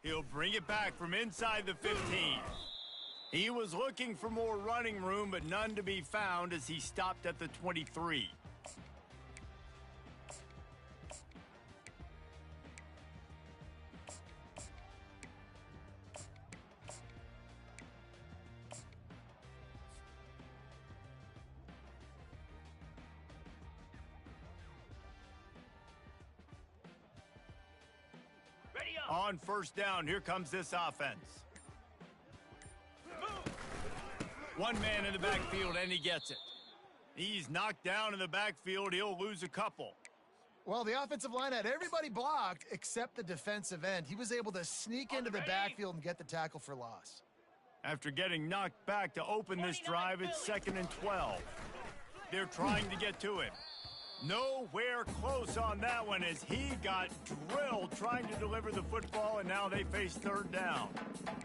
He'll bring it back from inside the 15. He was looking for more running room, but none to be found as he stopped at the 23. On first down, here comes this offense. One man in the backfield, and he gets it. He's knocked down in the backfield. He'll lose a couple. Well, the offensive line had everybody blocked except the defensive end. He was able to sneak into the backfield and get the tackle for loss. After getting knocked back to open this drive, it's 2nd and 12. They're trying to get to him. Nowhere close on that one as he got drilled trying to deliver the football, and now they face 3rd down.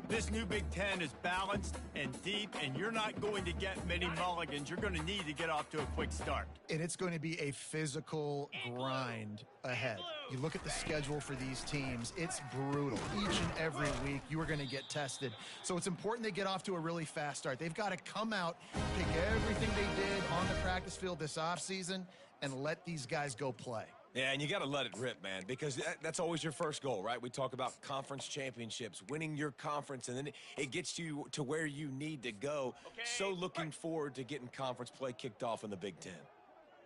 This new Big Ten is balanced and deep, and you're not going to get many mulligans. You're going to need to get off to a quick start. And it's going to be a physical grind ahead. You look at the schedule for these teams, it's brutal. Each and every week, you are going to get tested. So it's important they get off to a really fast start. They've got to come out, pick everything they did on the practice field this offseason, and let these guys go play. Yeah, and you got to let it rip, man, because that's always your first goal, right? We talk about conference championships, winning your conference, and then it gets you to where you need to go. Okay. So looking forward to getting conference play kicked off in the Big Ten.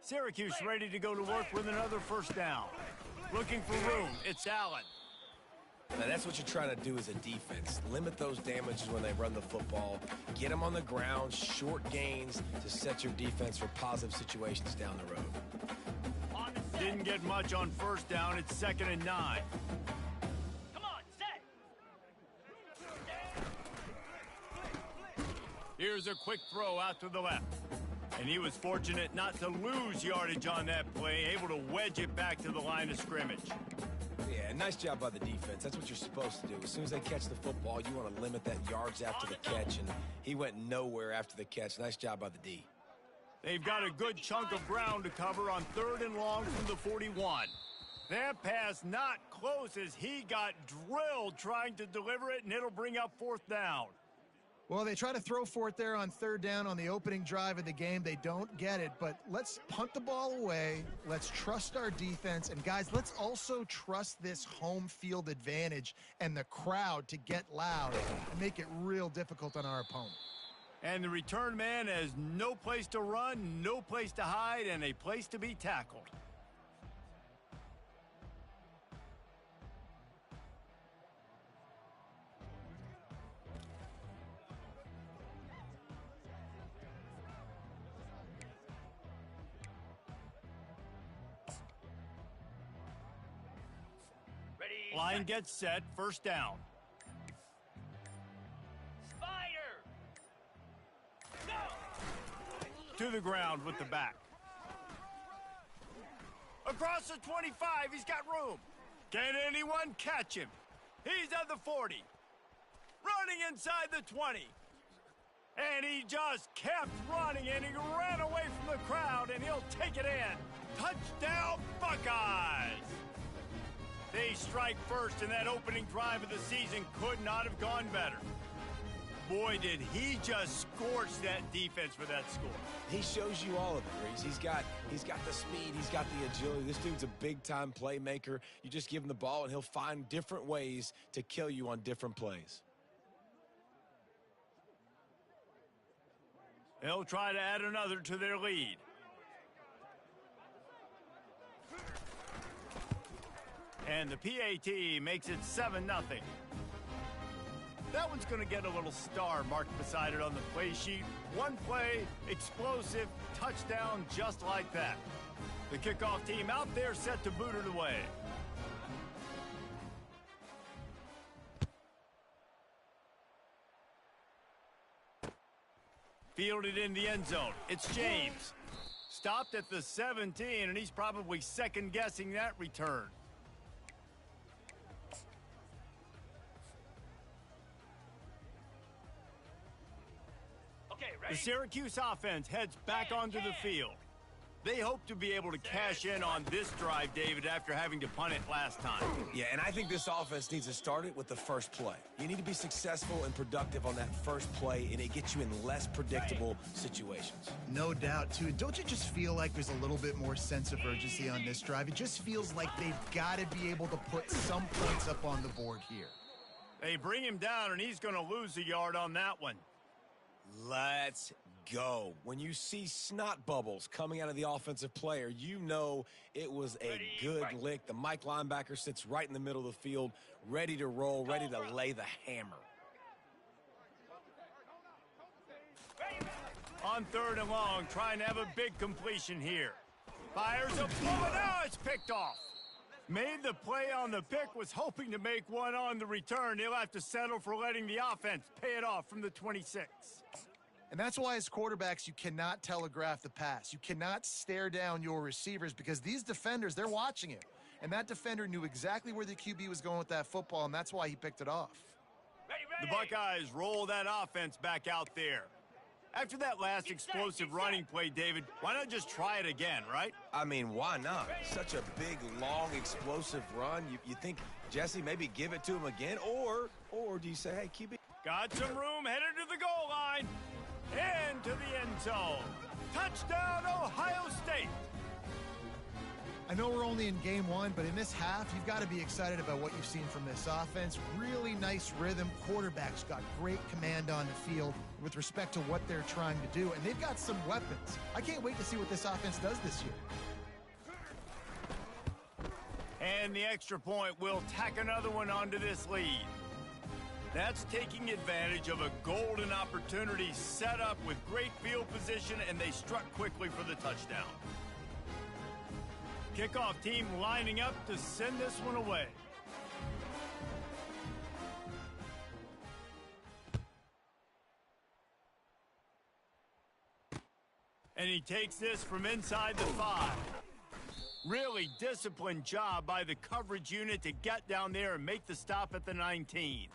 Syracuse ready to go to work with another first down. Looking for room. It's Allen. Now, that's what you're trying to do as a defense. Limit those damages when they run the football. Get them on the ground, short gains to set your defense for positive situations down the road. Didn't get much on first down. It's 2nd and 9. Come on, set. Here's a quick throw out to the left. And he was fortunate not to lose yardage on that play, able to wedge it back to the line of scrimmage. Yeah, nice job by the defense. That's what you're supposed to do. As soon as they catch the football, you want to limit that yards after the catch, and he went nowhere after the catch. Nice job by the D. They've got a good chunk of ground to cover on 3rd and long from the 41. That pass not close as he got drilled trying to deliver it, and it'll bring up 4th down. Well, they try to throw for it there on 3rd down on the opening drive of the game. They don't get it, but let's punt the ball away. Let's trust our defense. And, guys, let's also trust this home field advantage and the crowd to get loud and make it real difficult on our opponent. And the return man has no place to run, no place to hide, and a place to be tackled. Ready. Line gets set, first down. Spider. Go. To the ground with the back. Across the 25, he's got room. Can anyone catch him? He's at the 40. Running inside the 20. And he just kept running, and he ran away from the crowd, and he'll take it in. Touchdown, Buckeyes! They strike first, and that opening drive of the season could not have gone better. Boy, did he just scorch that defense for that score. He shows you all of it, Reese. He's got the speed, he's got the agility. This dude's a big-time playmaker. You just give him the ball, and he'll find different ways to kill you on different plays. They'll try to add another to their lead. And the PAT makes it 7-0. That one's going to get a little star marked beside it on the play sheet. One play, explosive, touchdown just like that. The kickoff team out there set to boot it away. Fielded in the end zone. It's James. Stopped at the 17, and he's probably second-guessing that return. Okay, ready? The Syracuse offense heads back onto the field. They hope to be able to cash in on this drive, David, after having to punt it last time. Yeah, and I think this offense needs to start it with the first play. You need to be successful and productive on that first play, and it gets you in less predictable situations. No doubt, too. Don't you just feel like there's a little bit more sense of urgency on this drive? It just feels like they've got to be able to put some points up on the board here. They bring him down, and he's going to lose a yard on that one. Let's go. When you see snot bubbles coming out of the offensive player, you know it was a good lick. The Mike linebacker sits right in the middle of the field, ready to roll, ready to lay the hammer. On 3rd and long, trying to have a big completion here. Fires a blow, and now it's picked off. Made the play on the pick, was hoping to make one on the return. He'll have to settle for letting the offense pay it off from the 26. And that's why as quarterbacks, you cannot telegraph the pass. You cannot stare down your receivers because these defenders, they're watching you. And that defender knew exactly where the QB was going with that football, and that's why he picked it off. The Buckeyes roll that offense back out there. After that last explosive running play, David, why not just try it again, right? I mean, why not? Such a big, long, explosive run. You think, Jesse, maybe give it to him again? Or do you say, hey, QB? Got some room, headed to the goal line. Into the end zone. Touchdown, Ohio State. I know we're only in game 1, but in this half, you've got to be excited about what you've seen from this offense. Really nice rhythm. Quarterback's got great command on the field with respect to what they're trying to do, and they've got some weapons. I can't wait to see what this offense does this year. And the extra point will tack another one onto this lead. That's taking advantage of a golden opportunity set up with great field position, and they struck quickly for the touchdown. Kickoff team lining up to send this one away. And he takes this from inside the 5. Really disciplined job by the coverage unit to get down there and make the stop at the 19.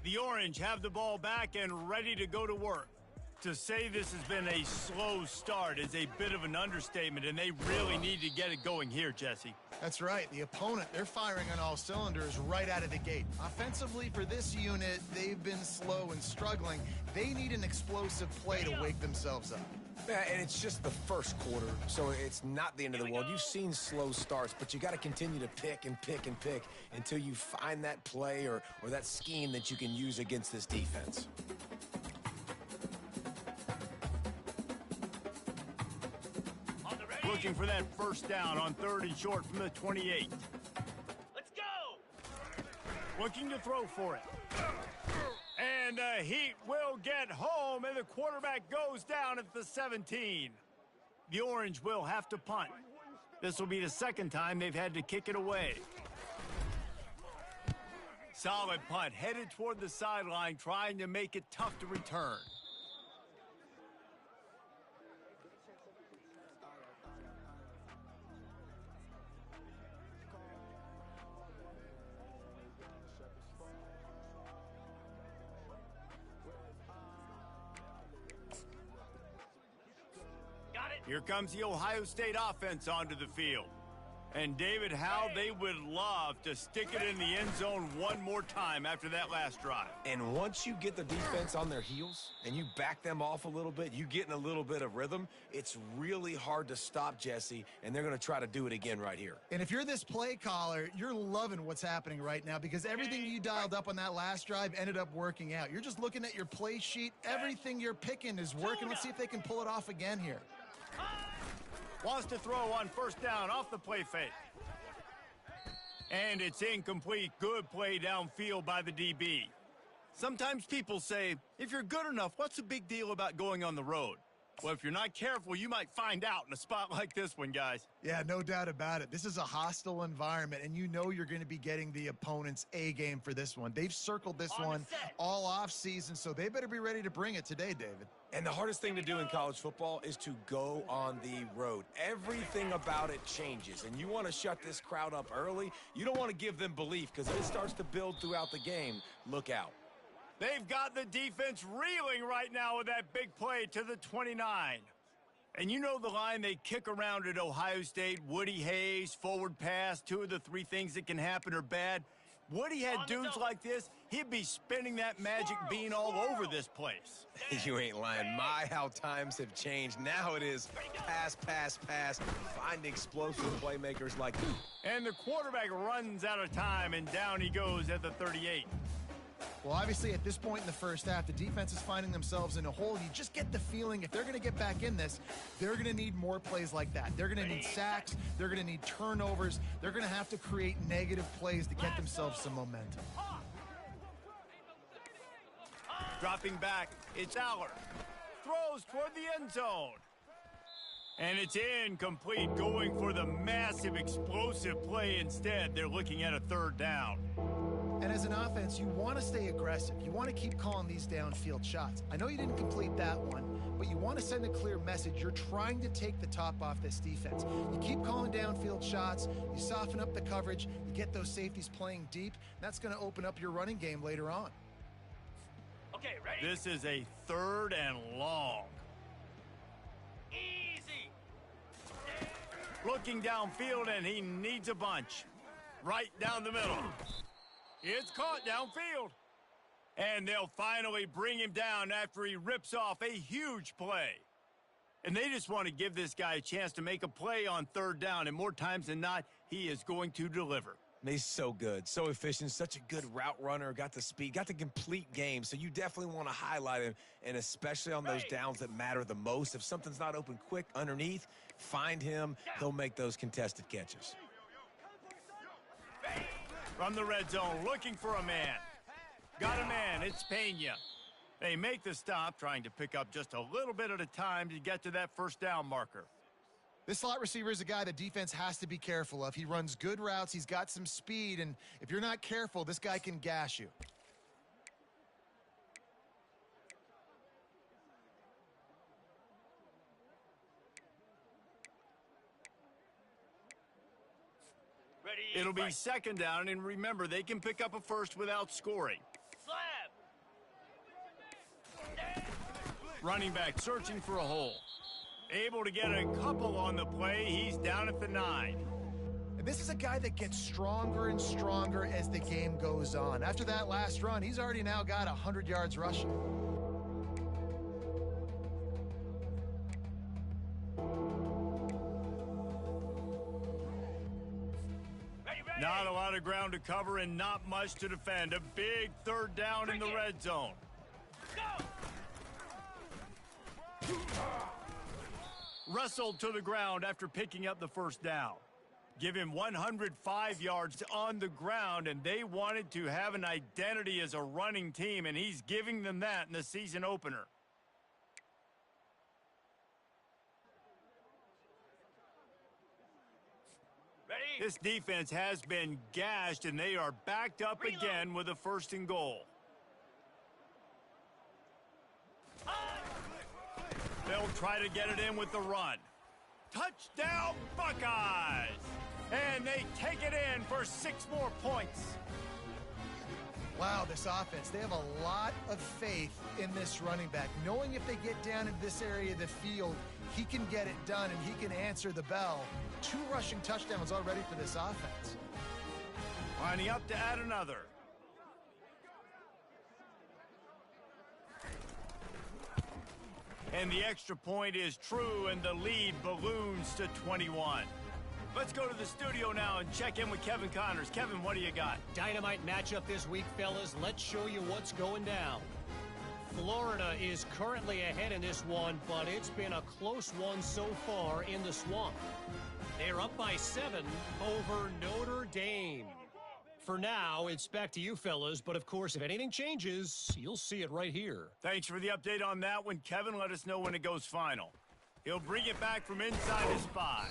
The Orange have the ball back and ready to go to work. To say this has been a slow start is a bit of an understatement, and they really need to get it going here, Jesse. That's right. The opponent, they're firing on all cylinders right out of the gate. Offensively, for this unit, they've been slow and struggling. They need an explosive play to wake themselves up. Yeah, and it's just the first quarter, so it's not the end of the world. You've seen slow starts, but you got to continue to pick and pick and pick until you find that play or that scheme that you can use against this defense. Looking for that first down on 3rd and short from the 28. Let's go! Looking to throw for it. And the Heat will get home, and the quarterback goes down at the 17. The Orange will have to punt. This will be the second time they've had to kick it away. Solid punt, headed toward the sideline, trying to make it tough to return. Here comes the Ohio State offense onto the field. And David, how they would love to stick it in the end zone one more time after that last drive. And once you get the defense on their heels and you back them off a little bit, you get in a little bit of rhythm, it's really hard to stop, Jesse, and they're going to try to do it again right here. And if you're this play caller, you're loving what's happening right now because everything you dialed up on that last drive ended up working out. You're just looking at your play sheet. Everything you're picking is working. Let's see if they can pull it off again here. Wants to throw on first down off the play fake. And it's incomplete. Good play downfield by the DB. Sometimes people say, if you're good enough, what's the big deal about going on the road? Well, if you're not careful, you might find out in a spot like this one, guys. Yeah, no doubt about it. This is a hostile environment, and you know you're going to be getting the opponent's A game for this one. They've circled this one all off season, so they better be ready to bring it today, David. And the hardest thing to do in college football is to go on the road. Everything about it changes, and you want to shut this crowd up early. You don't want to give them belief, because if it starts to build throughout the game, look out. They've got the defense reeling right now with that big play to the 29. And you know the line they kick around at Ohio State, Woody Hayes, forward pass, 2 of the 3 things that can happen are bad. Woody had dudes like this, he'd be spinning that magic bean all over this place. You ain't lying. My, how times have changed. Now it is pass, pass, pass. Find explosive playmakers like you. And the quarterback runs out of time, and down he goes at the 38. Well, obviously, at this point in the first half, the defense is finding themselves in a hole. You just get the feeling if they're going to get back in this, they're going to need more plays like that. They're going to need sacks. They're going to need turnovers. They're going to have to create negative plays to get themselves some momentum. Dropping back, it's Aller. Throws toward the end zone. And it's incomplete, going for the massive explosive play instead. They're looking at a 3rd down. And as an offense, you want to stay aggressive. You want to keep calling these downfield shots. I know you didn't complete that one, but you want to send a clear message. You're trying to take the top off this defense. You keep calling downfield shots. You soften up the coverage. You get those safeties playing deep. That's going to open up your running game later on. Okay, ready? This is a 3rd and long. Easy. Looking downfield, and he needs a bunch. Right down the middle. It's caught downfield. And they'll finally bring him down after he rips off a huge play. And they just want to give this guy a chance to make a play on 3rd down, and more times than not, he is going to deliver. He's so good, so efficient, such a good route runner, got the speed, got the complete game, so you definitely want to highlight him, and especially on those downs that matter the most. If something's not open quick underneath, find him. He'll make those contested catches. From the red zone, looking for a man. Got a man, it's Pena. They make the stop, trying to pick up just a little bit at a time to get to that 1st down marker. This slot receiver is a guy the defense has to be careful of. He runs good routes, he's got some speed, and if you're not careful, this guy can gash you. It'll be 2nd down, and remember, they can pick up a 1st without scoring. Slab. Running back searching for a hole. Able to get a couple on the play. He's down at the 9. And this is a guy that gets stronger and stronger as the game goes on. After that last run, he's already now got 100 yards rushing. Not a lot of ground to cover and not much to defend. A big 3rd down in the red zone. Wrestled to the ground after picking up the 1st down. Give him 105 yards on the ground, and they wanted to have an identity as a running team, and he's giving them that in the season opener. This defense has been gashed, and they are backed up again with a 1st and goal. They'll try to get it in with the run. Touchdown, Buckeyes! And they take it in for 6 more points. Wow, this offense, they have a lot of faith in this running back, knowing if they get down into this area of the field, he can get it done and he can answer the bell. 2 rushing touchdowns already for this offense. Lining up to add another. And the extra point is true, and the lead balloons to 21. Let's go to the studio now and check in with Kevin Connors. Kevin, what do you got? Dynamite matchup this week, fellas. Let's show you what's going down. Florida is currently ahead in this one, but it's been a close one so far in the Swamp. They're up by 7 over Notre Dame. for now, it's back to you fellas, but of course, if anything changes, you'll see it right here. Thanks for the update on that one, Kevin. Let us know when it goes final. He'll bring it back from inside his 5.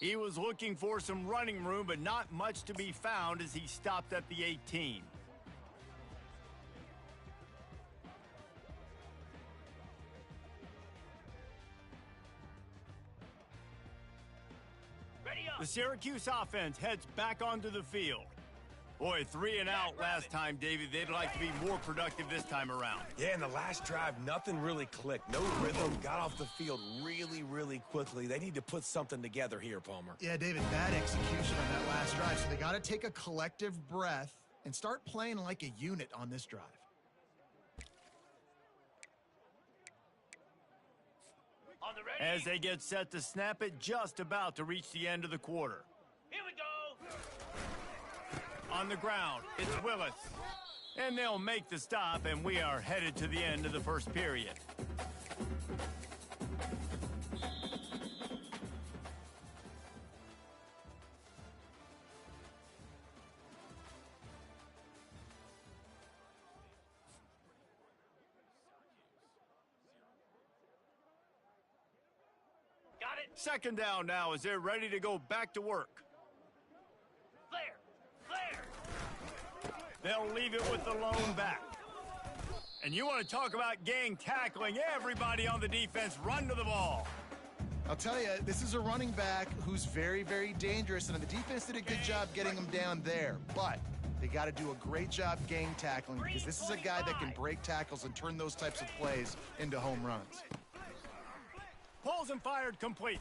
He was looking for some running room, but not much to be found as he stopped at the 18. The Syracuse offense heads back onto the field. Boy, 3 and out last time, David. They'd like to be more productive this time around. Yeah, in the last drive, nothing really clicked. No rhythm, got off the field really quickly. They need to put something together here, Palmer. Yeah, David, bad execution on that last drive. So they got to take a collective breath and start playing like a unit on this drive. As they get set to snap it, just about to reach the end of the quarter. Here we go. On the ground, it's Willis. And they'll make the stop, and we are headed to the end of the first period. Got it. Second down now as they're ready to go back to work. Flare. Flare. They'll leave it with the lone back. And you want to talk about gang tackling. Everybody on the defense run to the ball. I'll tell you, this is a running back who's very dangerous, and the defense did a good job getting him down there. But they got to do a great job gang tackling because this is a guy that can break tackles and turn those types of plays into home runs. Pulls and fired complete.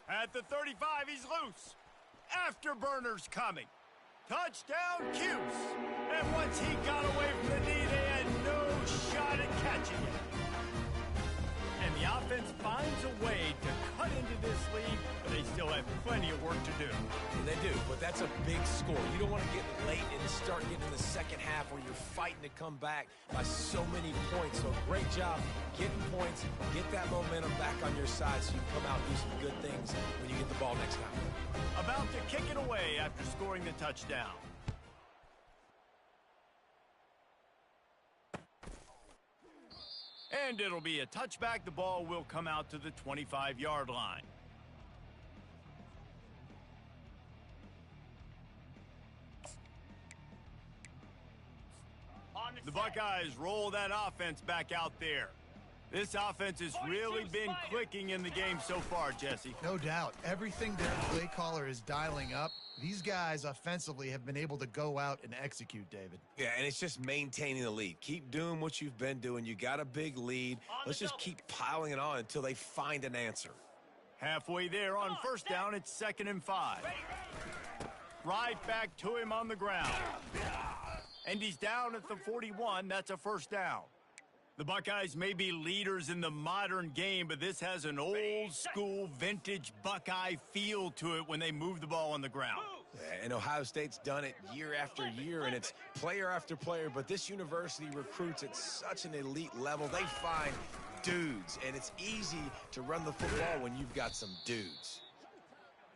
At the 35, he's loose. Afterburner's coming. Touchdown, Cuse. And once he got away from the knee, they had no shot at catching it. And the offense finds a way to cut into this lead, but they still have plenty of work to do. And they do, but that's a big score. You don't want to get late and start getting in the second half where you're fighting to come back by so many points. So great job getting points, get that momentum back on your side so you can come out and do some good things when you get the ball next time. About to kick it away after scoring the touchdown. And it'll be a touchback. The ball will come out to the 25-yard line. The Buckeyes roll that offense back out there. This offense has really been clicking in the game so far, Jesse. No doubt. Everything their play caller is dialing up, these guys offensively have been able to go out and execute, David. Yeah, and it's just maintaining the lead. Keep doing what you've been doing. You got a big lead. Let's just keep piling it on until they find an answer. Halfway there on first down, it's 2nd and 5. Right back to him on the ground. And he's down at the 41. That's a first down. The Buckeyes may be leaders in the modern game, but this has an old-school, vintage Buckeye feel to it when they move the ball on the ground. Yeah, and Ohio State's done it year after year, and it's player after player, but this university recruits at such an elite level. They find dudes, and it's easy to run the football when you've got some dudes.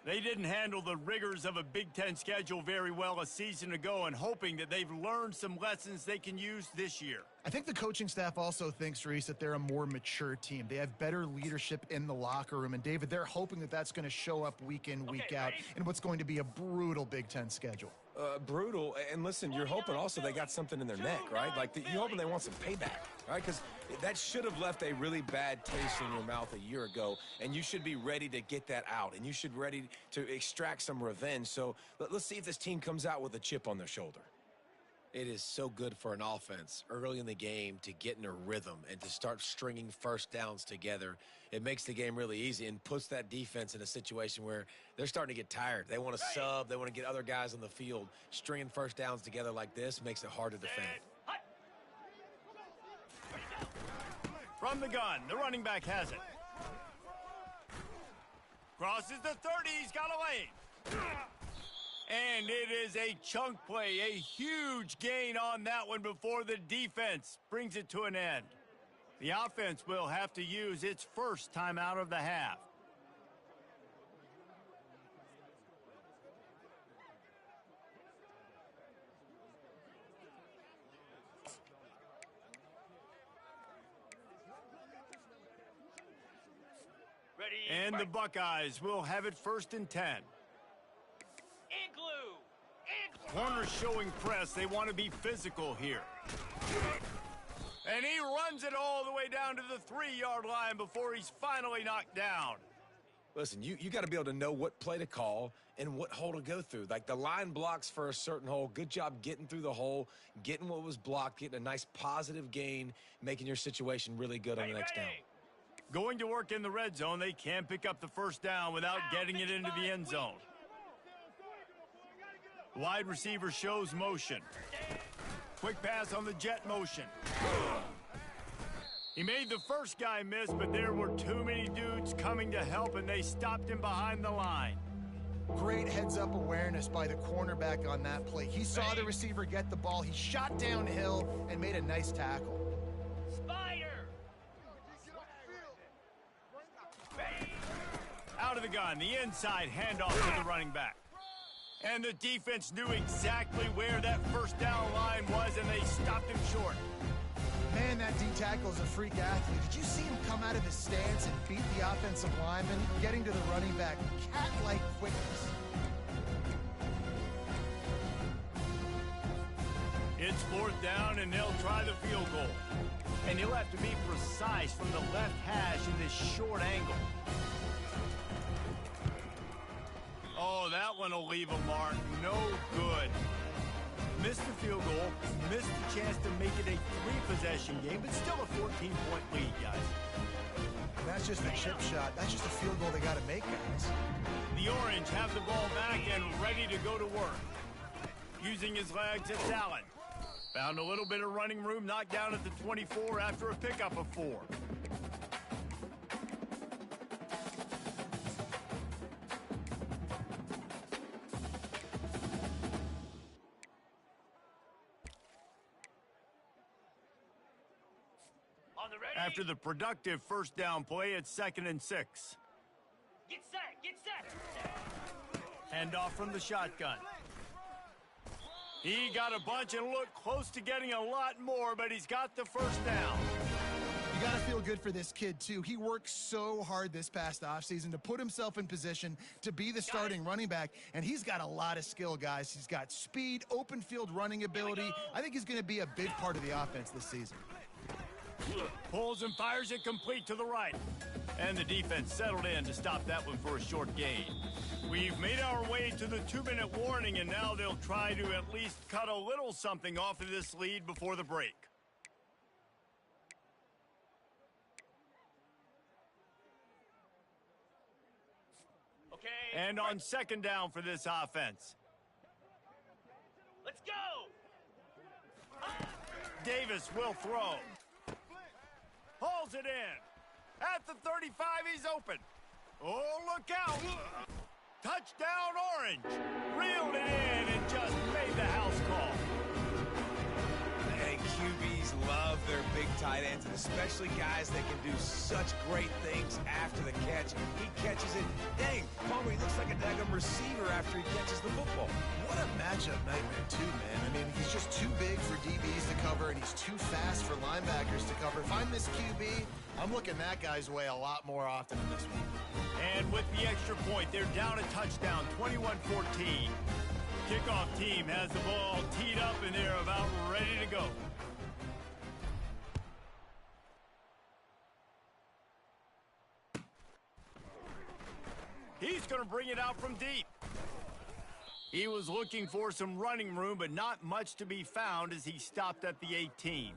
They didn't handle the rigors of a Big Ten schedule very well a season ago, and hoping that they've learned some lessons they can use this year. I think the coaching staff also thinks, Reese, that they're a more mature team. They have better leadership in the locker room. And, David, they're hoping that that's going to show up week in, week out in what's going to be a brutal Big Ten schedule. Brutal. And listen, you're hoping also they got something in their neck, right? Like, you're hoping they want some payback, right? Because that should have left a really bad taste in your mouth a year ago, and you should be ready to get that out, and you should be ready to extract some revenge. So let's see if this team comes out with a chip on their shoulder. It is so good for an offense early in the game to get in a rhythm and to start stringing first downs together. It makes the game really easy and puts that defense in a situation where they're starting to get tired. They want to sub. They want to get other guys on the field. Stringing first downs together like this makes it hard to defend. From the gun, the running back has it. Crosses the 30. He's got a lane. And it is a chunk play, a huge gain on that one before the defense brings it to an end. The offense will have to use its first timeout of the half. Ready. And the Buckeyes will have it 1st and 10. Igloo. Corners showing press. They want to be physical here. And he runs it all the way down to the 3-yard line before he's finally knocked down. Listen, you got to be able to know what play to call and what hole to go through. Like the line blocks for a certain hole. Good job getting through the hole, getting what was blocked, getting a nice positive gain, making your situation really good on the next down. Going to work in the red zone, they can't pick up the 1st down without getting it into the end zone. Wide receiver shows motion. Quick pass on the jet motion. He made the first guy miss, but there were too many dudes coming to help, and they stopped him behind the line. Great heads-up awareness by the cornerback on that play. He saw the receiver get the ball. He shot downhill and made a nice tackle. Spider. Out of the gun, the inside handoff to the running back. And the defense knew exactly where that 1st down line was, and they stopped him short. Man, that D-tackle is a freak athlete. Did you see him come out of his stance and beat the offensive lineman, getting to the running back? Cat-like quickness. It's 4th down, and they'll try the field goal. And he'll have to be precise from the left hash in this short angle. Oh, that one will leave a mark. No good. Missed the field goal, missed the chance to make it a 3-possession game, but still a 14-point lead, guys. And that's just a chip shot. That's just a field goal they got to make, guys. The Orange have the ball back and ready to go to work. Using his legs, it's Allen. Found a little bit of running room, knocked down at the 24 after a pickup of 4. After the productive 1st down play, it's 2nd and 6. Get set. Get set. Handoff from the shotgun. He got a bunch and looked close to getting a lot more, but he's got the 1st down. You got to feel good for this kid, too. He worked so hard this past offseason to put himself in position to be the starting running back, and he's got a lot of skill, guys. He's got speed, open field running ability. I think he's going to be a big part of the offense this season. Pulls and fires it complete to the right. And the defense settled in to stop that one for a short gain. We've made our way to the 2-minute warning, and now they'll try to at least cut a little something off of this lead before the break. Okay. And on 2nd down for this offense. Let's go. Davis will throw. Hauls it in. At the 35, he's open. Oh, look out. Touchdown, Orange. Reeled it in and just made the house call. And QBs love their big tight ends, and especially guys that can do such great things after the catch. He catches it. Dang, Palmer, he looks like a daggum receiver after he catches the football. What a matchup nightmare, too, man. I mean, he's just too big for DBs to cover, and he's too fast for linebackers to cover. If I'm this QB, I'm looking that guy's way a lot more often in this one. And with the extra point, they're down a touchdown, 21-14. Kickoff team has the ball teed up, and they're about ready to go. He's going to bring it out from deep. He was looking for some running room, but not much to be found as he stopped at the 18.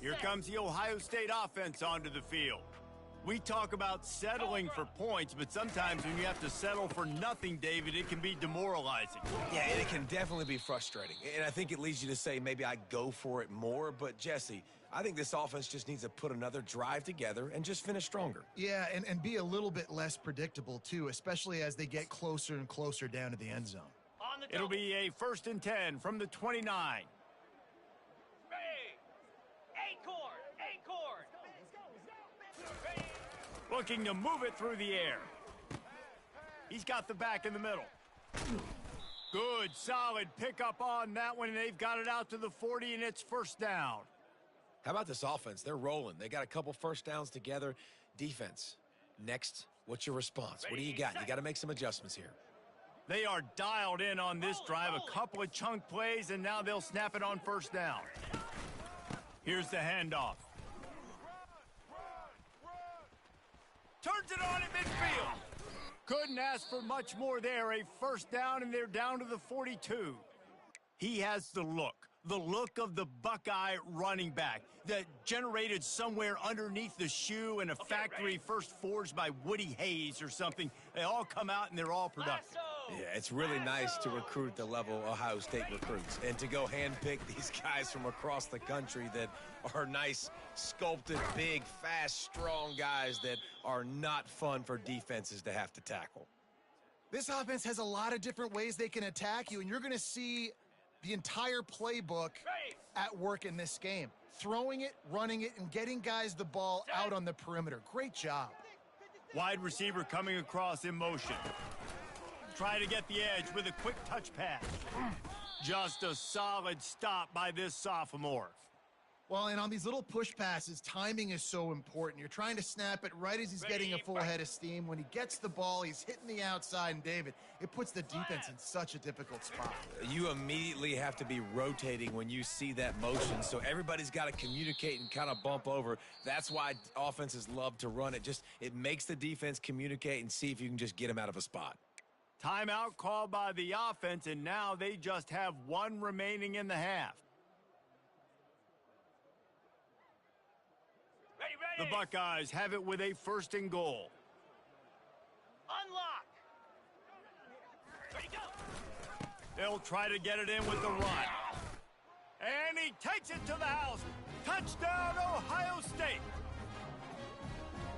Here comes the Ohio State offense onto the field. We talk about settling for points, but sometimes when you have to settle for nothing, David, it can be demoralizing. Yeah, and it can definitely be frustrating. And I think it leads you to say maybe I go for it more. But, Jesse, I think this offense just needs to put another drive together and just finish stronger. Yeah, and be a little bit less predictable, too, especially as they get closer and closer down to the end zone. It'll be a 1st and 10 from the 29. Looking to move it through the air. He's got the back in the middle. Good, solid pickup on that one, and they've got it out to the 40, and it's first down. How about this offense? They're rolling. They got a couple first downs together. Defense, next, what's your response? What do you got? You got to make some adjustments here. They are dialed in on this drive. A couple of chunk plays, and now they'll snap it on first down. Here's the handoff. Turns it on at midfield. Couldn't ask for much more there. A first down, and they're down to the 42. He has the look of the Buckeye running back that generated somewhere underneath the shoe in a factory first forged by Woody Hayes or something. They all come out, and they're all productive. Yeah, it's really nice to recruit at the level Ohio State recruits and to go handpick these guys from across the country that are nice, sculpted, big, fast, strong guys that are not fun for defenses to have to tackle. This offense has a lot of different ways they can attack you, and you're going to see the entire playbook at work in this game. Throwing it, running it, and getting guys the ball out on the perimeter. Great job. Wide receiver coming across in motion. Try to get the edge with a quick touch pass. Just a solid stop by this sophomore. Well, and on these little push passes, timing is so important. You're trying to snap it right as he's getting a full head of steam. When he gets the ball, he's hitting the outside, and David, it puts the defense in such a difficult spot. You immediately have to be rotating when you see that motion, so everybody's got to communicate and kind of bump over. That's why offenses love to run it. It makes the defense communicate and see if you can just get them out of a spot. Timeout called by the offense, and now they just have one remaining in the half. The Buckeyes have it with a first and goal. Unlock. Ready, go. They'll try to get it in with the run. And he takes it to the house. Touchdown, Ohio State.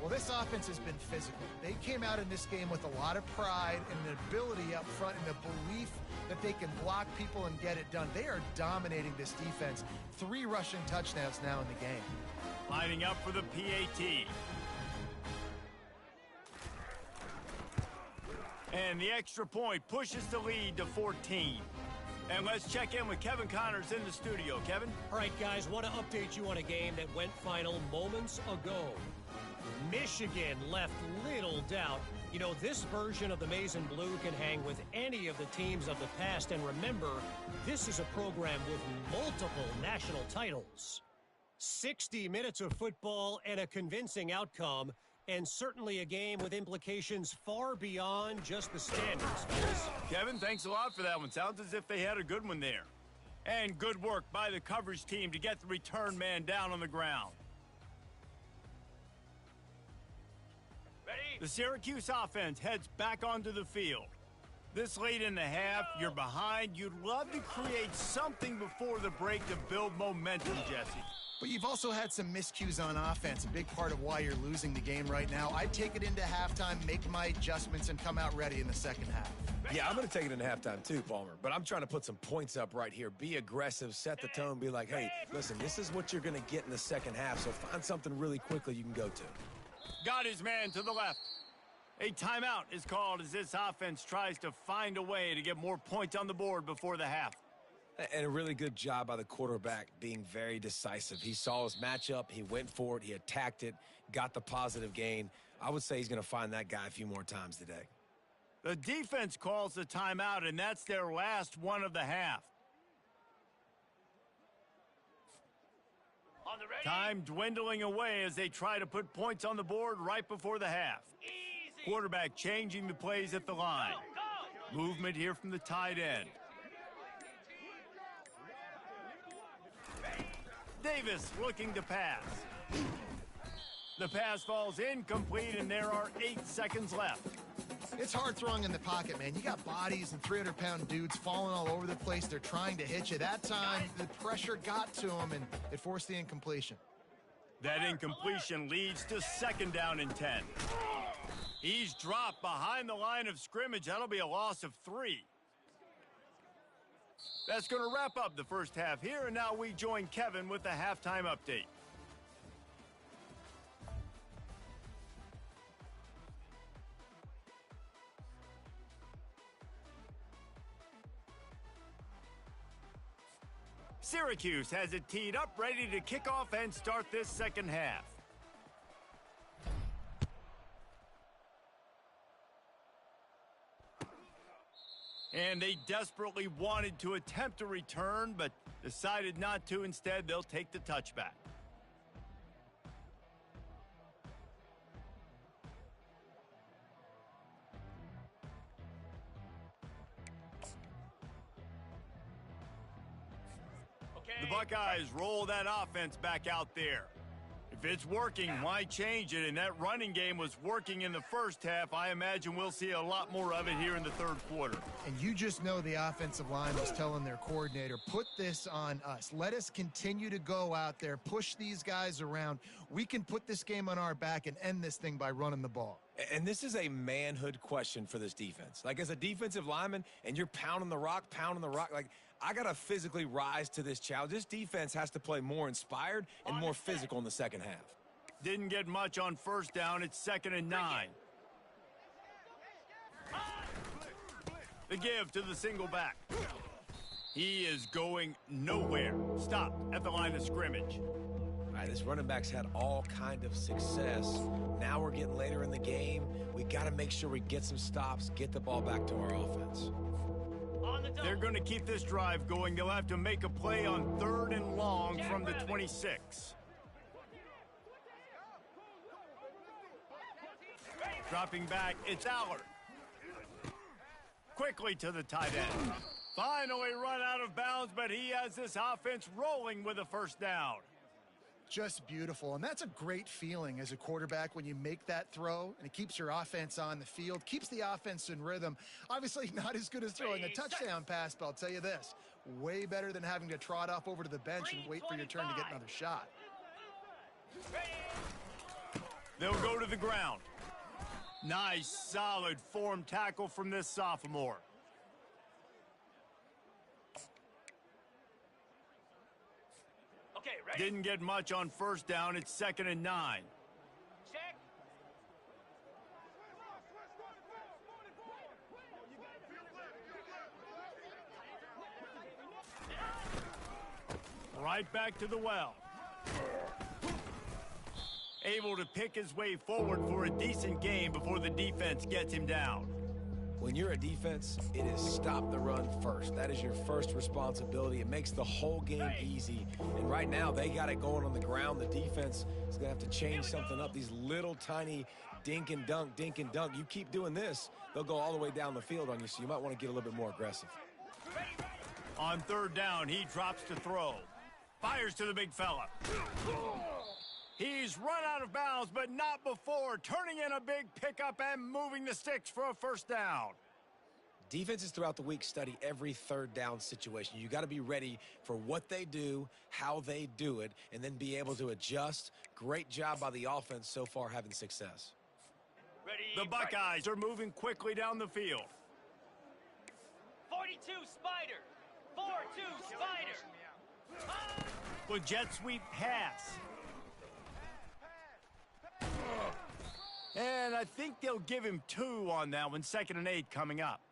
Well, this offense has been physical. They came out in this game with a lot of pride and an ability up front and the belief that they can block people and get it done. They are dominating this defense. 3 rushing touchdowns now in the game. Lining up for the PAT. And the extra point pushes the lead to 14. And let's check in with Kevin Connors in the studio. Kevin? All right, guys, want to update you on a game that went final moments ago. Michigan left little doubt. You know, this version of the Maize and Blue can hang with any of the teams of the past. And remember, this is a program with multiple national titles. 60 minutes of football and a convincing outcome, and certainly a game with implications far beyond just the standards. Kevin, thanks a lot for that one. Sounds as if they had a good one there. And good work by the coverage team to get the return man down on the ground. Ready? The Syracuse offense heads back onto the field. This late in the half, you're behind. You'd love to create something before the break to build momentum, Jesse. But you've also had some miscues on offense, a big part of why you're losing the game right now. I'd take it into halftime, make my adjustments, and come out ready in the second half. Yeah, I'm going to take it into halftime too, Palmer. But I'm trying to put some points up right here. Be aggressive, set the tone, be like, hey, listen, this is what you're going to get in the second half, so find something really quickly you can go to. Got his man to the left. A timeout is called as this offense tries to find a way to get more points on the board before the half. And a really good job by the quarterback being very decisive. He saw his matchup, he went for it, he attacked it, got the positive gain. I would say he's going to find that guy a few more times today. The defense calls the timeout, and that's their last one of the half. On the ready. Time dwindling away as they try to put points on the board right before the half. Easy. Quarterback changing the plays at the line. Go. Movement here from the tight end. Davis looking to pass. The pass falls incomplete, and there are 8 seconds left. It's hard throwing in the pocket, man. You got bodies and 300-pound dudes falling all over the place. They're trying to hit you. That time, the pressure got to him, and it forced the incompletion. That incompletion leads to second down and 10. He's dropped behind the line of scrimmage. That'll be a loss of 3. That's going to wrap up the first half here, and now we join Kevin with the halftime update. Syracuse has it teed up, ready to kick off and start this second half. And they desperately wanted to attempt a return, but decided not to. Instead, they'll take the touchback. The Buckeyes roll that offense back out there. If it's working, why change it? And that running game was working in the first half. I imagine we'll see a lot more of it here in the third quarter. And you just know the offensive line was telling their coordinator, put this on us. Let us continue to go out there, push these guys around. We can put this game on our back and end this thing by running the ball. And this is a manhood question for this defense. Like, as a defensive lineman, and you're pounding the rock, like, I got to physically rise to this challenge. This defense has to play more inspired and more physical in the second half. Didn't get much on first down. It's 2nd and 9. The give to the single back. He is going nowhere. Stopped at the line of scrimmage. All right, this running back's had all kind of success. Now we're getting later in the game. We got to make sure we get some stops, get the ball back to our offense. They're going to keep this drive going. They'll have to make a play on 3rd and long from the 26. Dropping back, it's Allard. Quickly to the tight end. Finally run out of bounds, but he has this offense rolling with a first down. Just beautiful. And that's a great feeling as a quarterback when you make that throw and it keeps your offense on the field, keeps the offense in rhythm. Obviously not as good as throwing a touchdown pass, but I'll tell you this, way better than having to trot off over to the bench and wait for your turn to get another shot. They'll go to the ground. Nice, solid form tackle from this sophomore. Didn't get much on first down. It's 2nd and 9. Check. Right back to the well. Able to pick his way forward for a decent game before the defense gets him down. When you're a defense, it is stop the run first. That is your first responsibility. It makes the whole game easy. And right now, they got it going on the ground. The defense is going to have to change something up. These little tiny dink and dunk. You keep doing this, they'll go all the way down the field on you, so you might want to get a little bit more aggressive. On 3rd down, he drops to throw. Fires to the big fella. He's run out of bounds, but not before turning in a big pickup and moving the sticks for a first down. Defenses throughout the week study every 3rd down situation. You got to be ready for what they do, how they do it, and then be able to adjust. Great job by the offense so far having success. The Buckeyes are moving quickly down the field. 42 Spider. 4-2 Spider. With jet sweep pass. And I think they'll give him 2 on that one. 2nd and 8 coming up.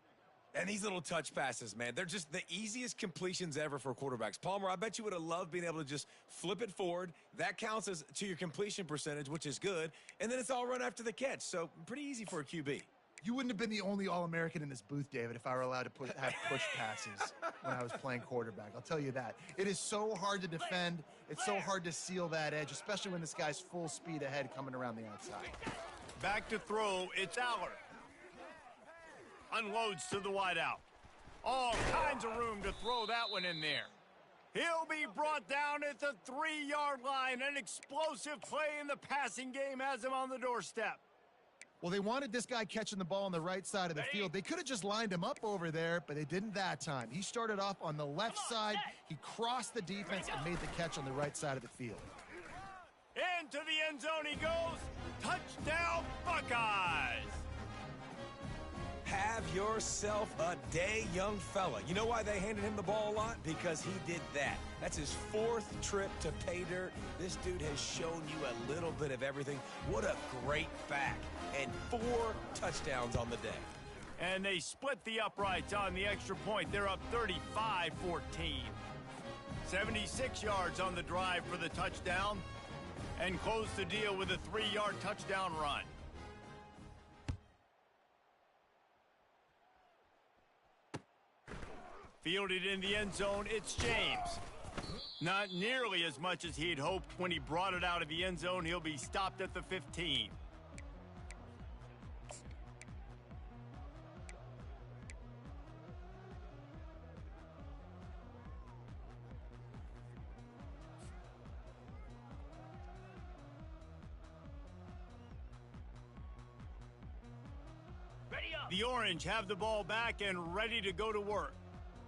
And these little touch passes, man, they're just the easiest completions ever for quarterbacks. Palmer, I bet you would have loved being able to just flip it forward. That counts as to your completion percentage, which is good. And then it's all run after the catch. So pretty easy for a QB. You wouldn't have been the only All-American in this booth, David, if I were allowed to have push passes when I was playing quarterback. I'll tell you that. It is so hard to defend. It's so hard to seal that edge, especially when this guy's full speed ahead coming around the outside. Back to throw, it's Allard. Unloads to the wideout. All kinds of room to throw that one in there. He'll be brought down at the 3-yard line. An explosive play in the passing game has him on the doorstep. Well, they wanted this guy catching the ball on the right side of the field. They could have just lined him up over there, but they didn't that time. He started off on the left side. He crossed the defense and made the catch on the right side of the field. Into the end zone he goes. Touchdown, Buckeyes! Have yourself a day, young fella. You know why they handed him the ball a lot? Because he did that. That's his 4th trip to pay dirt. This dude has shown you a little bit of everything. What a great back. And 4 touchdowns on the day. And they split the uprights on the extra point. They're up 35-14. 76 yards on the drive for the touchdown, and closed the deal with a 3-yard touchdown run. Fielded in the end zone, it's James. Not nearly as much as he'd hoped when he brought it out of the end zone. He'll be stopped at the 15. The Orange have the ball back and ready to go to work.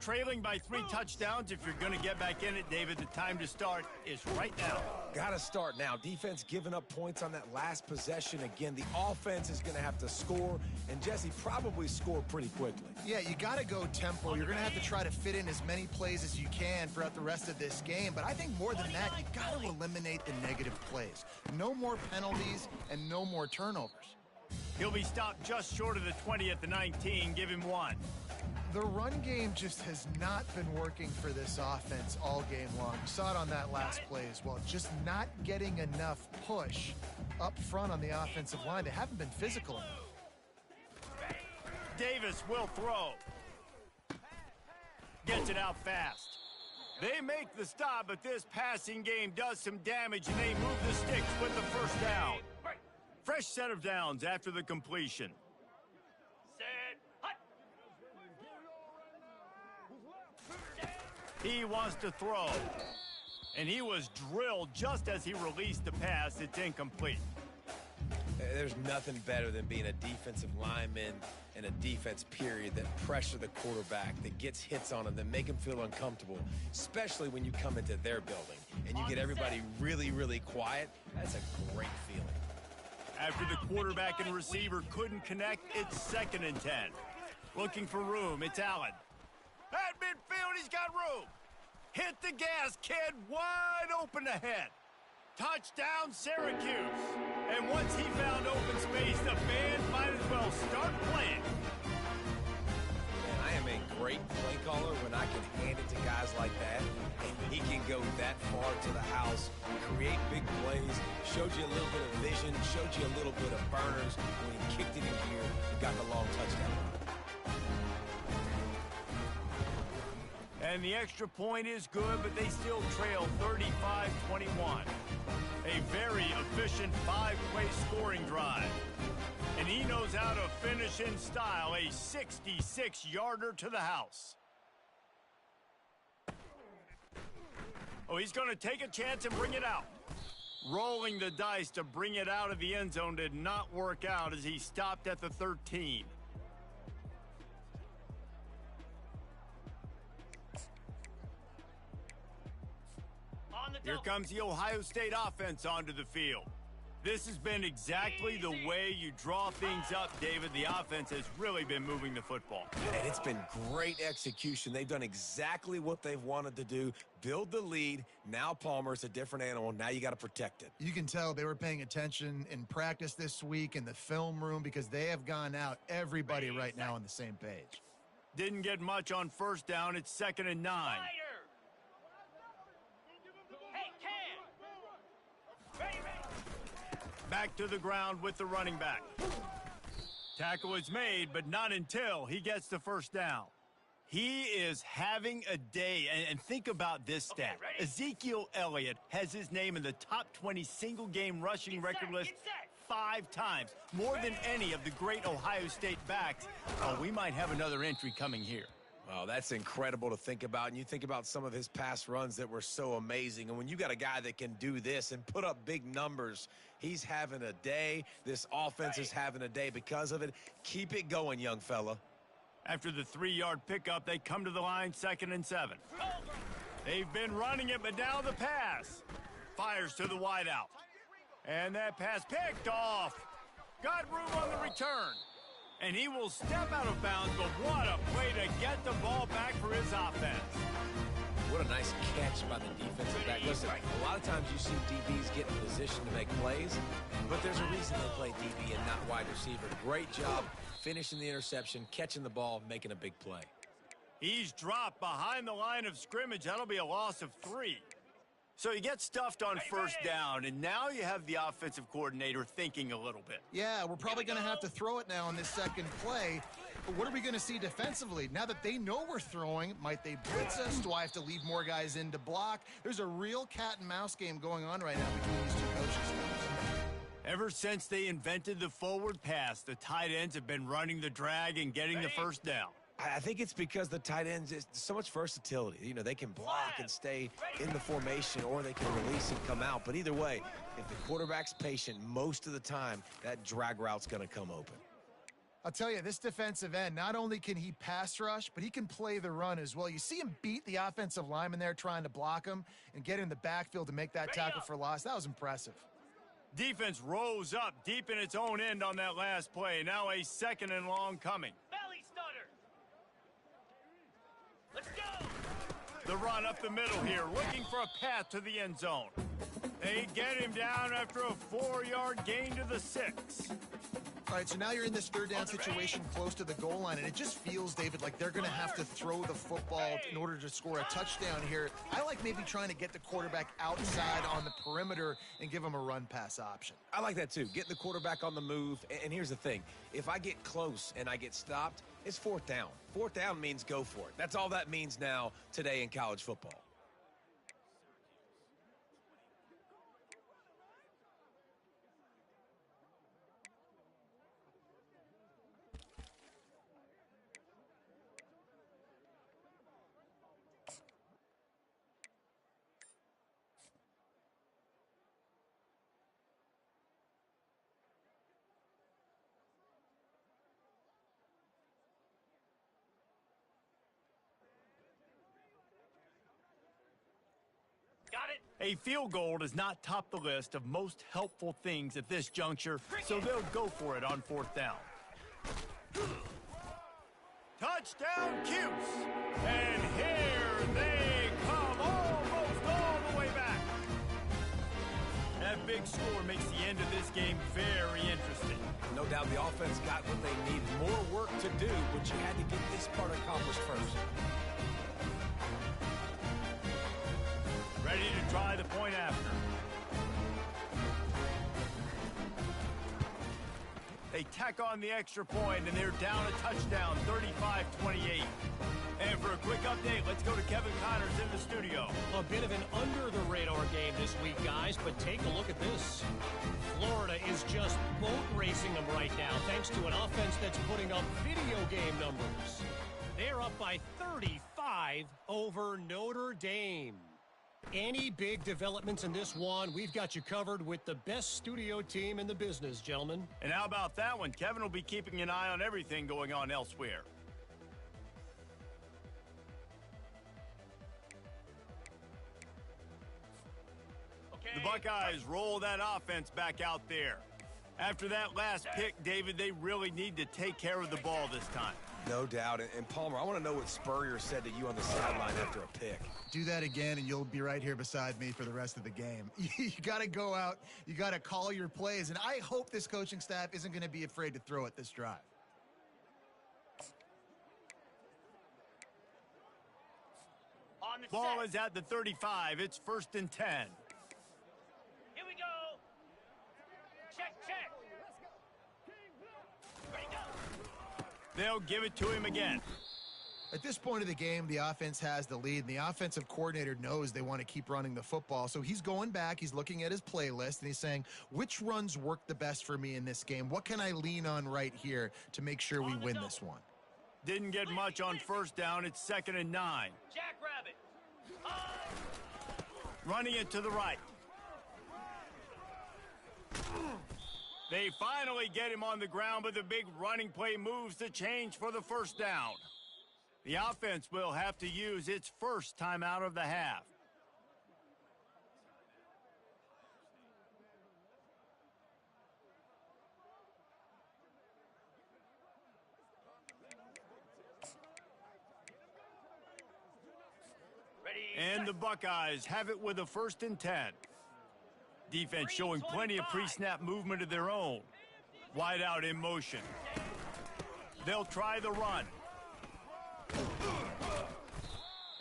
Trailing by 3 touchdowns. If you're going to get back in it, David, the time to start is right now. Got to start now. Defense giving up points on that last possession. Again, the offense is going to have to score, and Jesse probably score pretty quickly. Yeah, you got to go tempo. You're going to have to try to fit in as many plays as you can throughout the rest of this game. But I think more than that, you got to eliminate the negative plays. No more penalties and no more turnovers. He'll be stopped just short of the 20 at the 19. Give him 1. The run game just has not been working for this offense all game long. You saw it on that last play as well. Just not getting enough push up front on the offensive line. They haven't been physical enough. Davis will throw. Gets it out fast. They make the stop, but this passing game does some damage, and they move the sticks with the first down. Fresh set of downs after the completion. He wants to throw, and he was drilled just as he released the pass. It's incomplete. There's nothing better than being a defensive lineman and a defense period that pressure the quarterback, that gets hits on him, that make him feel uncomfortable, especially when you come into their building and you get everybody really, really quiet. That's a great feeling. After the quarterback and receiver couldn't connect, it's 2nd and 10. Looking for room, it's Allen. At midfield, he's got room. Hit the gas, kid. Wide open ahead. Touchdown, Syracuse. And once he found open space, the band might as well start playing. Man, I am a great play caller when I can hand it to guys like that. And he can go that far to the house, create big plays, showed you a little bit of vision, showed you a little bit of burners. When he kicked it in gear, he got the long touchdown. And the extra point is good, but they still trail 35-21. A very efficient 5-play scoring drive. And he knows how to finish in style, a 66-yarder to the house. Oh, he's going to take a chance and bring it out. Rolling the dice to bring it out of the end zone did not work out as he stopped at the 13. Here comes the Ohio State offense onto the field. This has been exactly the way you draw things up, David. The offense has really been moving the football. And it's been great execution. They've done exactly what they've wanted to do. Build the lead. Now Palmer's a different animal. Now you got to protect it. You can tell they were paying attention in practice this week in the film room because they have gone out, everybody right now on the same page. Didn't get much on first down. It's 2nd and 9. Back to the ground with the running back. Tackle is made, but not until he gets the first down. He is having a day, and think about this stat. Ezekiel Elliott has his name in the top 20 single-game rushing record list 5 times, more than any of the great Ohio State backs. Oh, we might have another entry coming here. Wow, that's incredible to think about. And you think about some of his past runs that were so amazing. And when you got a guy that can do this and put up big numbers, he's having a day. This offense is having a day because of it. Keep it going, young fella. After the 3-yard pickup, they come to the line, 2nd and 7. They've been running it, but now the pass. Fires to the wideout. And that pass picked off. Got room on the return. And he will step out of bounds, but what a play to get the ball back for his offense. What a nice catch by the defensive back. Listen, a lot of times you see DBs get in position to make plays, but there's a reason they play DB and not wide receiver. Great job finishing the interception, catching the ball, making a big play. He's dropped behind the line of scrimmage. That'll be a loss of 3. So you get stuffed on first down, and now you have the offensive coordinator thinking a little bit. Yeah, we're probably going to have to throw it now in this second play. But what are we going to see defensively? Now that they know we're throwing, might they blitz us? Do I have to leave more guys in to block? There's a real cat and mouse game going on right now between these two coaches. Ever since they invented the forward pass, the tight ends have been running the drag and getting the first down. I think it's because the tight ends is so much versatility. You know, they can block and stay in the formation, or they can release and come out. But either way, if the quarterback's patient most of the time, that drag route's going to come open. I'll tell you, this defensive end, not only can he pass rush, but he can play the run as well. You see him beat the offensive lineman there trying to block him and get in the backfield to make that tackle for loss. That was impressive. Defense rose up deep in its own end on that last play. Now a 2nd and long coming. Belly stutter. Let's go. The run up the middle here, looking for a path to the end zone. They get him down after a 4-yard gain to the 6. All right, so now you're in this third down situation close to the goal line, and it just feels, David, like they're going to have to throw the football in order to score a touchdown here. I like maybe trying to get the quarterback outside on the perimeter and give him a run-pass option. I like that, too. Getting the quarterback on the move. And here's the thing. If I get close and I get stopped, it's 4th down. 4th down means go for it. That's all that means now today in college football. A field goal does not top the list of most helpful things at this juncture, so they'll go for it on 4th down. Touchdown, Cuse! And here they come, almost all the way back. That big score makes the end of this game very interesting. No doubt the offense got what they need. More work to do, but you had to get this part accomplished first. Ready to try the point after. They tack on the extra point, and they're down a touchdown, 35-28. And for a quick update, let's go to Kevin Connors in the studio. A bit of an under-the-radar game this week, guys, but take a look at this. Florida is just boat racing them right now, thanks to an offense that's putting up video game numbers. They're up by 35 over Notre Dame. Any big developments in this one, we've got you covered with the best studio team in the business, gentlemen. And how about that one? Kevin will be keeping an eye on everything going on elsewhere. The Buckeyes roll that offense back out there. After that last pick, David, they really need to take care of the ball this time. No doubt. And Palmer, I want to know what Spurrier said to you on the sideline after a pick. Do that again, and you'll be right here beside me for the rest of the game. You got to go out. You got to call your plays, and I hope this coaching staff isn't going to be afraid to throw it this drive. Ball is at the 35. It's 1st and 10. Here we go. Check. Ready, go. They'll give it to him again. At this point of the game, the offense has the lead, and the offensive coordinator knows they want to keep running the football. So he's going back, he's looking at his playlist, and he's saying, which runs work the best for me in this game? What can I lean on right here to make sure we win this one? Didn't get much on 1st down. It's 2nd and 9. Jackrabbit. Running it to the right. They finally get him on the ground, but the big running play moves the change for the 1st down. The offense will have to use its first timeout of the half. And the Buckeyes have it with a 1st and 10. Defense showing plenty of pre-snap movement of their own. Wide out in motion. They'll try the run.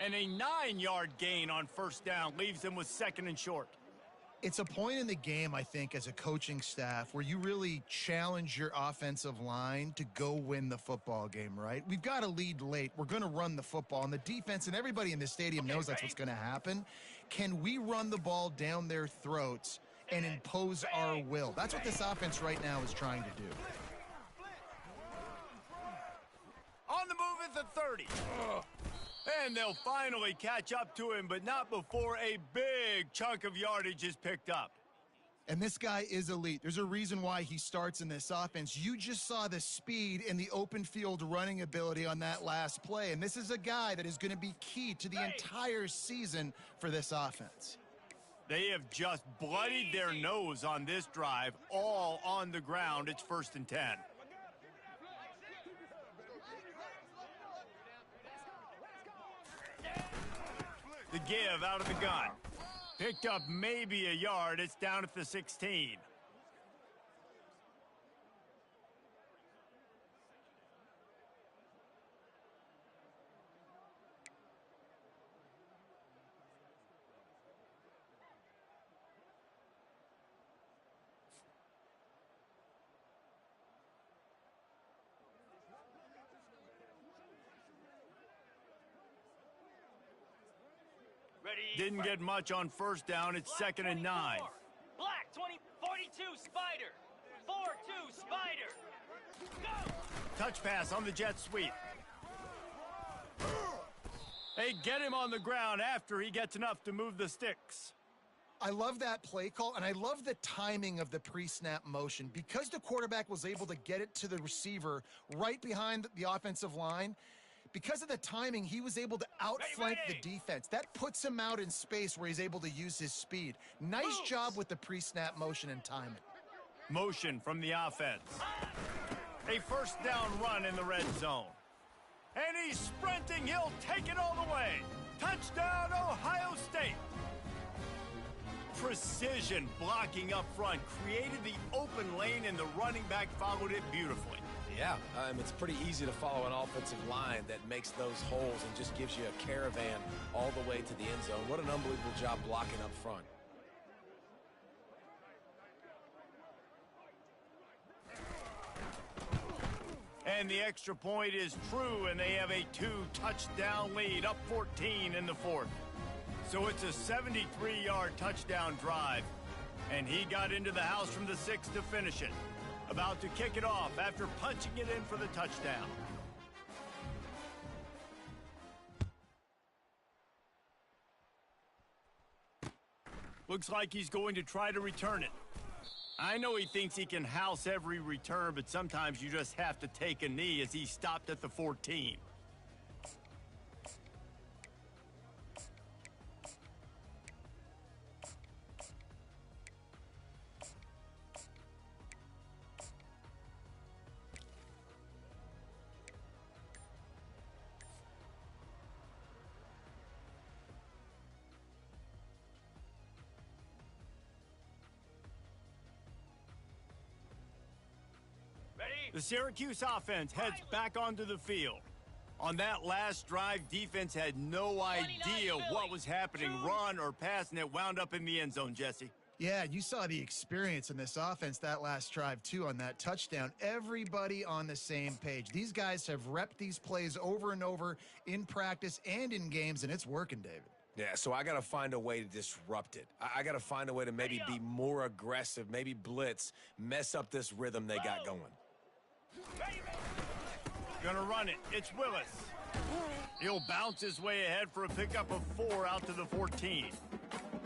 And a 9-yard gain on first down leaves them with 2nd and short. It's a point in the game, I think, as a coaching staff where you really challenge your offensive line to go win the football game, right? We've got to lead late. We're going to run the football. And the defense and everybody in the stadium knows that's what's going to happen. Can we run the ball down their throats and impose our will? That's what this offense right now is trying to do. On the move at the 30. And they'll finally catch up to him, but not before a big chunk of yardage is picked up. And this guy is elite. There's a reason why he starts in this offense. You just saw the speed and the open field running ability on that last play. And this is a guy that is going to be key to the entire season for this offense. They have just bloodied their nose on this drive, all on the ground. It's 1st and 10. The give out of the gun. Picked up maybe a yard. It's down at the 16. Didn't get much on first down. It's 2nd and 9. Black 20, 42 Spider. 4-2 Spider. Go! Touch pass on the jet sweep. They get him on the ground after he gets enough to move the sticks. I love that play call, and I love the timing of the pre-snap motion. Because the quarterback was able to get it to the receiver right behind the offensive line, because of the timing, he was able to outflank the defense. That puts him out in space where he's able to use his speed. Nice job with the pre-snap motion and timing. Motion from the offense. A first down run in the red zone. And he's sprinting. He'll take it all the way. Touchdown, Ohio State. Precision blocking up front created the open lane, and the running back followed it beautifully. Yeah, it's pretty easy to follow an offensive line that makes those holes and just gives you a caravan all the way to the end zone. What an unbelievable job blocking up front. And the extra point is true, and they have a 2-touchdown lead, up 14 in the 4th. So it's a 73-yard touchdown drive, and he got into the house from the 6 to finish it. About to kick it off after punching it in for the touchdown. Looks like he's going to try to return it. I know he thinks he can house every return, but sometimes you just have to take a knee as he stopped at the 14. The Syracuse offense heads back onto the field. On that last drive, defense had no idea what was happening, run or pass, and it wound up in the end zone, Jesse. Yeah, you saw the experience in this offense that last drive, too, on that touchdown. Everybody on the same page. These guys have repped these plays over and over in practice and in games, and it's working, David. Yeah, so I got to find a way to disrupt it. I got to find a way to maybe be more aggressive, maybe blitz, mess up this rhythm they got going. Gonna run it. It's Willis. He'll bounce his way ahead for a pickup of 4 out to the 14.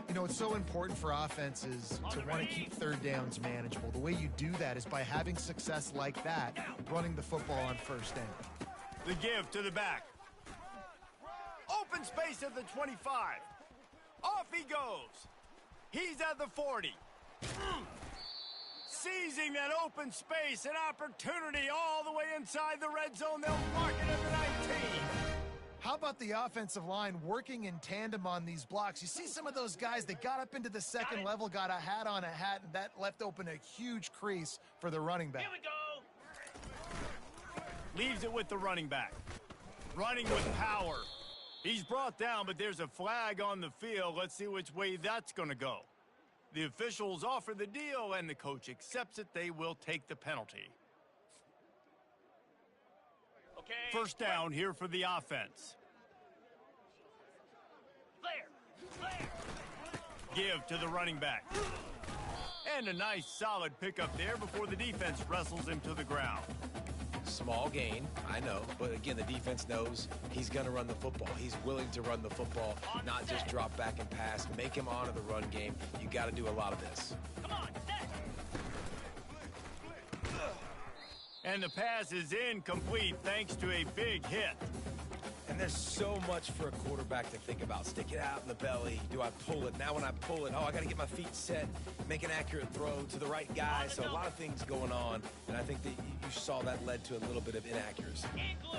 You know, it's so important for offenses to want to keep third downs manageable. The way you do that is by having success like that, running the football on first down. The give to the back. Open space at the 25. Off he goes. He's at the 40. Seizing that open space, an opportunity all the way inside the red zone. They'll mark it at the 19. How about the offensive line working in tandem on these blocks? You see some of those guys that got up into the second level, got a hat on a hat, and that left open a huge crease for the running back. Here we go. Leaves it with the running back. Running with power. He's brought down, but there's a flag on the field. Let's see which way that's going to go. The officials offer the deal, and the coach accepts it. They will take the penalty. Okay. First down here for the offense. Flare. Give to the running back. And a nice solid pickup there before the defense wrestles him to the ground. Small gain, I know, but again, the defense knows he's going to run the football. He's willing to run the football, not just drop back and pass, make him honor the run game. You got to do a lot of this. Come on, set. And the pass is incomplete thanks to a big hit. And there's so much for a quarterback to think about. Stick it out in the belly. Do I pull it? Now when I pull it, I got to get my feet set, make an accurate throw to the right guy. So a lot of things going on. And I think that you saw that led to a little bit of inaccuracy. Igloo.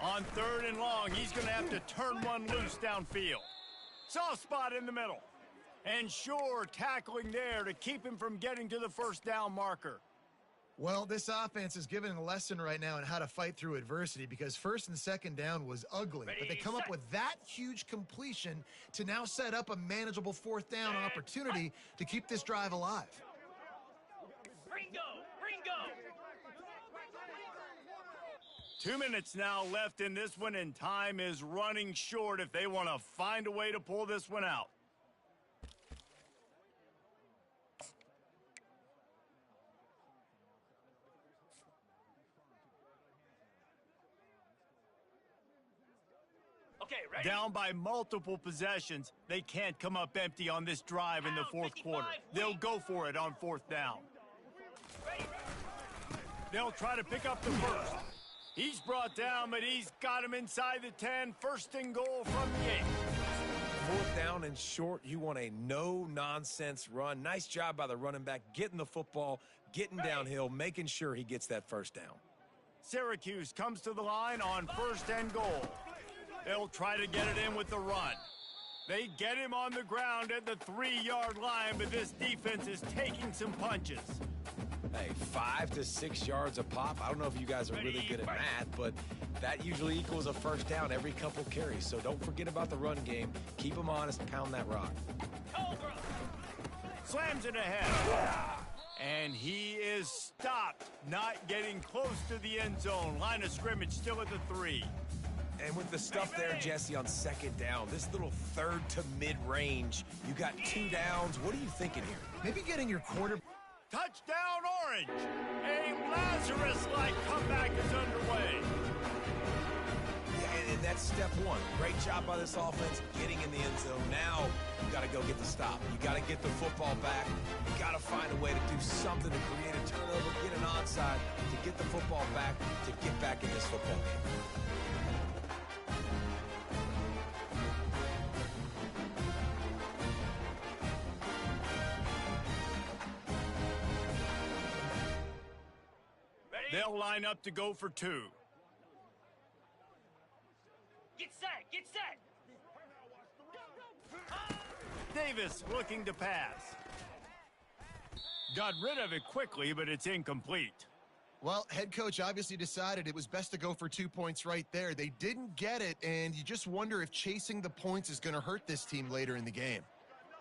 On 3rd and long, he's going to have to turn one loose downfield. Soft spot in the middle. And sure, tackling there to keep him from getting to the first down marker. Well, this offense is giving a lesson right now on how to fight through adversity because 1st and 2nd down was ugly. But they come up with that huge completion to now set up a manageable 4th down opportunity to keep this drive alive. Ringo. 2 minutes now left in this one, and time is running short if they want to find a way to pull this one out. Okay, ready? Down by multiple possessions, they can't come up empty on this drive in the 4th quarter. They'll go for it on 4th down. Ready. They'll try to pick up the first. He's brought down, but he's got him inside the 10. 1st and goal from the 8. 4th down and short, you want a no-nonsense run. Nice job by the running back, getting the football, getting downhill, making sure he gets that 1st down. Syracuse comes to the line on 1st and goal. They'll try to get it in with the run. They get him on the ground at the 3-yard line, but this defense is taking some punches. Hey, 5 to 6 yards a pop. I don't know if you guys are really good at math, but that usually equals a 1st down every couple carries. So don't forget about the run game. Keep them honest, pound that rock. Cobra. Slams it ahead. And he is stopped, not getting close to the end zone. Line of scrimmage still at the 3. And with the stuff there, Jesse, on 2nd down, this little 3rd to mid-range, you got 2 downs. What are you thinking here? Maybe getting your quarterback. Touchdown Orange! A Lazarus-like comeback is underway. Yeah, and that's step 1. Great job by this offense getting in the end zone. Now you got to go get the stop. You got to get the football back. You got to find a way to do something to create a turnover, get an onside, to get the football back, to get back in this football game. They'll line up to go for 2. Get set. Davis looking to pass. Got rid of it quickly, but it's incomplete. Well, head coach obviously decided it was best to go for 2 points right there. They didn't get it, and you just wonder if chasing the points is going to hurt this team later in the game.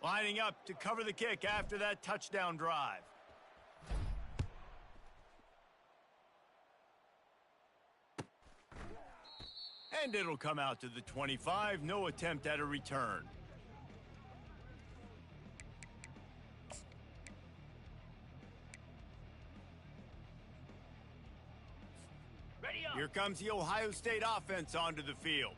Lining up to cover the kick after that touchdown drive. And it'll come out to the 25. No attempt at a return. Ready up. Here comes the Ohio State offense onto the field.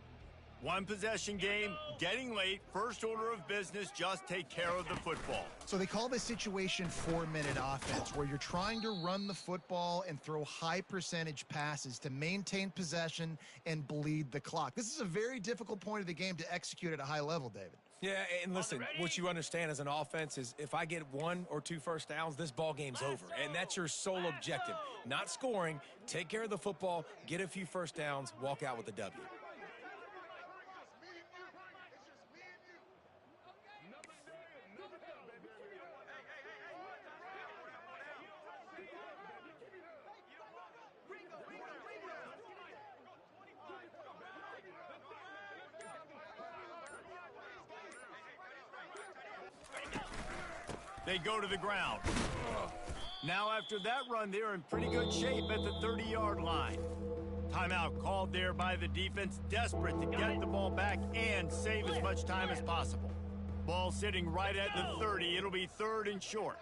One possession game, getting late, first order of business, just take care of the football. So they call this situation 4-minute offense, where you're trying to run the football and throw high percentage passes to maintain possession and bleed the clock. This is a very difficult point of the game to execute at a high level, David. Yeah, and listen, what you understand as an offense is if I get 1 or 2 first downs, this ball game's over. And that's your sole objective. Not scoring, take care of the football, get a few first downs, walk out with a W. They go to the ground. Now after that run, they're in pretty good shape at the 30-yard line. Timeout called there by the defense, desperate to get the ball back and save as much time as possible. Ball sitting right at the 30. It'll be 3rd and short.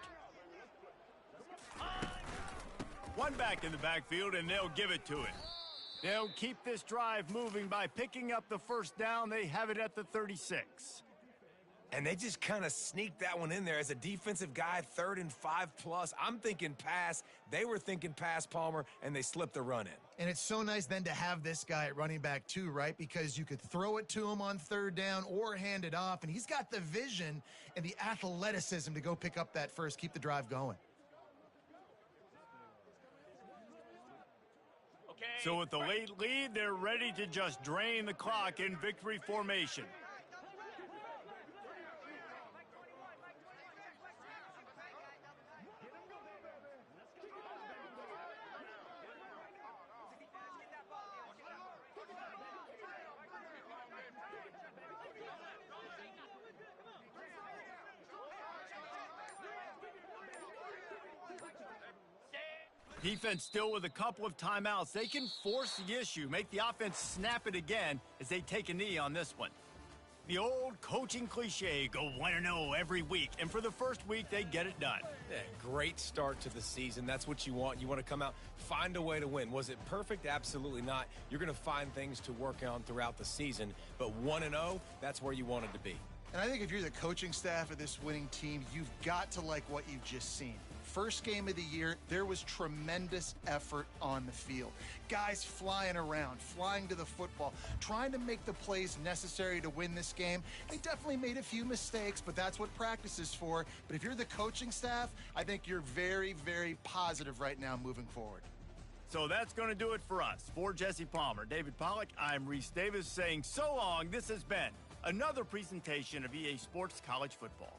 One back in the backfield, and they'll give it to him. They'll keep this drive moving by picking up the first down. They have it at the 36. And they just kind of sneaked that one in there as a defensive guy, 3rd and 5+. I'm thinking pass. They were thinking pass, Palmer, and they slipped the run in. And it's so nice then to have this guy at running back too, right? Because you could throw it to him on 3rd down or hand it off, and he's got the vision and the athleticism to go pick up that first, keep the drive going. So with the late lead, they're ready to just drain the clock in victory formation. Defense still with a couple of timeouts. They can force the issue, make the offense snap it again as they take a knee on this one. The old coaching cliche, go 1-0 every week, and for the first week, they get it done. Yeah, great start to the season. That's what you want. You want to come out, find a way to win. Was it perfect? Absolutely not. You're going to find things to work on throughout the season, but 1-0, that's where you wanted to be. And I think if you're the coaching staff of this winning team, you've got to like what you've just seen. First game of the year, there was tremendous effort on the field. Guys flying around, flying to the football, trying to make the plays necessary to win this game. They definitely made a few mistakes, but that's what practice is for. But if you're the coaching staff, I think you're very, very positive right now moving forward. So that's going to do it for us. For Jesse Palmer, David Pollack, I'm Reese Davis saying so long. This has been another presentation of EA Sports College Football.